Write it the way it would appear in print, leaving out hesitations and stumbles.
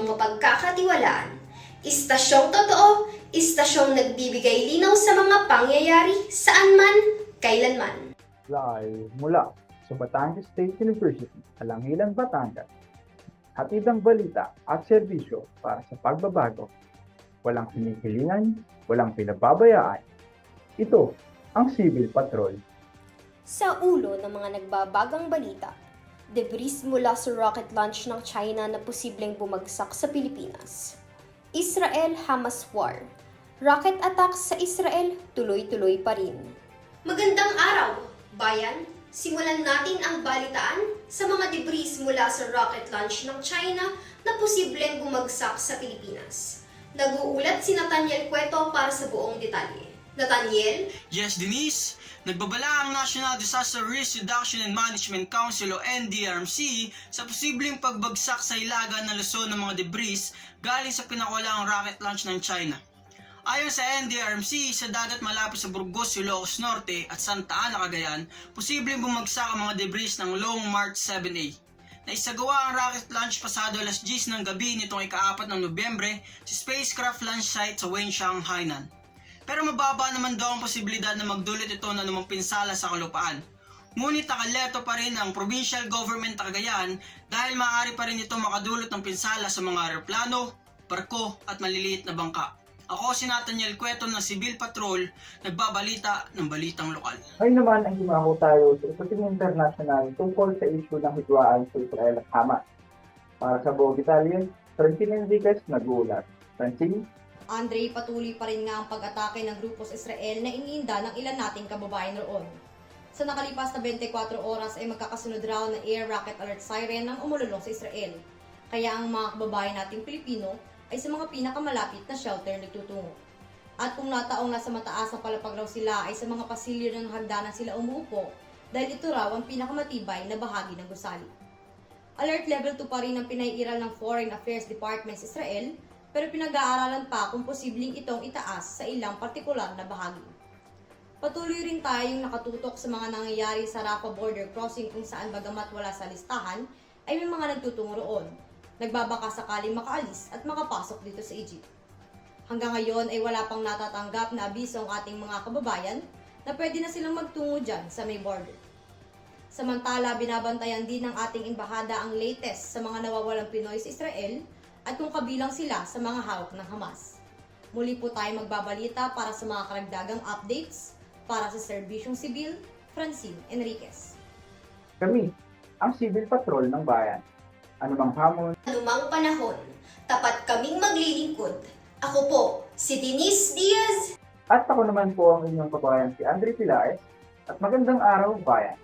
istasyong mapagkakatiwalaan, istasyong totoo, istasyong nagbibigay linaw sa mga pangyayari saan man, kailanman. Live mula sa Batangas State University, Alangilan, Batangas. Hatid ang balita at serbisyo para sa pagbabago. Walang hinihilingan, walang pinababayaan. Ito ang Civil Patrol. Sa ulo ng mga nagbabagang balita, debris mula sa rocket launch ng China na posibleng bumagsak sa Pilipinas. Israel-Hamas War. Rocket attack sa Israel tuloy-tuloy pa rin. Magandang araw, bayan! Simulan natin ang balitaan sa mga debris mula sa rocket launch ng China na posibleng bumagsak sa Pilipinas. Nag-uulat si Nathaniel Cueto para sa buong detalye. Nathaniel? Yes, Denise. Nagbabala ang National Disaster Risk Reduction and Management Council o NDRMC sa posibleng pagbagsak sa ilaga ng Luzon ng mga debris galing sa pinakawalaang rocket launch ng China. Ayon sa NDRMC, sa dagat malapit sa Burgos, Ilocos Norte at Santa Ana, Cagayan, posibleng bumagsak ang mga debris ng Long March 7A. Naisagawa ang rocket launch pasado alas 10 ng gabi nitong ika-4 ng Nobyembre sa spacecraft launch site sa Wenshan, Hainan. Pero mababa naman daw ang posibilidad na magdulot ito ng anumang pinsala sa kalupaan. Ngunit nakalerto pa rin ang Provincial Government Cagayan dahil maaari pa rin ito makadulot ng pinsala sa mga aeroplano, barko at maliliit na bangka. Ako si Nathaniel Cueto ng Civil Patrol, nagbabalita ng balitang lokal. Ngayon naman ang himako tayo sa Isuting International tungkol sa issue ng hidwaan sa Israel at Hamas. Para sa buong detalye, Francine Enriquez nag-uulat. Francine? Andre, patuloy pa rin nga ang pag-atake ng grupo sa Israel na iniinda ng ilan nating kababayan roon. Sa nakalipas na 24 oras ay magkakasunod raw na air rocket alert siren ang umululong sa Israel. Kaya ang mga kababayan nating Pilipino ay sa mga pinakamalapit na shelter nagtutungo. At kung nataong nasa mataas na palapag raw sila ay sa mga pasilyo ng hagdanan sila umuupo dahil ito raw ang pinakamatibay na bahagi ng gusali. Alert level 2 pa rin ang pinaiiral ng Foreign Affairs Department sa Israel, pero pinag-aaralan pa kung posibleng itong itaas sa ilang partikular na bahagi. Patuloy rin tayong nakatutok sa mga nangyayari sa Rafah border crossing kung saan bagamat wala sa listahan, ay may mga nagtutungo roon. Nagbabaka sakaling makaalis at makapasok dito sa Egypt. Hanggang ngayon ay wala pang natatanggap na abiso ang ating mga kababayan na pwede na silang magtungo dyan sa may border. Samantala, binabantayan din ng ating embahada ang latest sa mga nawawalang Pinoy sa Israel at kung kabilang sila sa mga hawak ng Hamas. Muli po tayo magbabalita para sa mga karagdagang updates para sa Serbisyong Sibil, Francine Enriquez. Kami, ang Civil Patrol ng Bayan. Anumang hamon, Anumang panahon, tapat kaming maglilingkod. Ako po, si Denise Diaz. at ako naman po ang inyong kabayan si Andre Pilaes, at magandang araw, Bayan.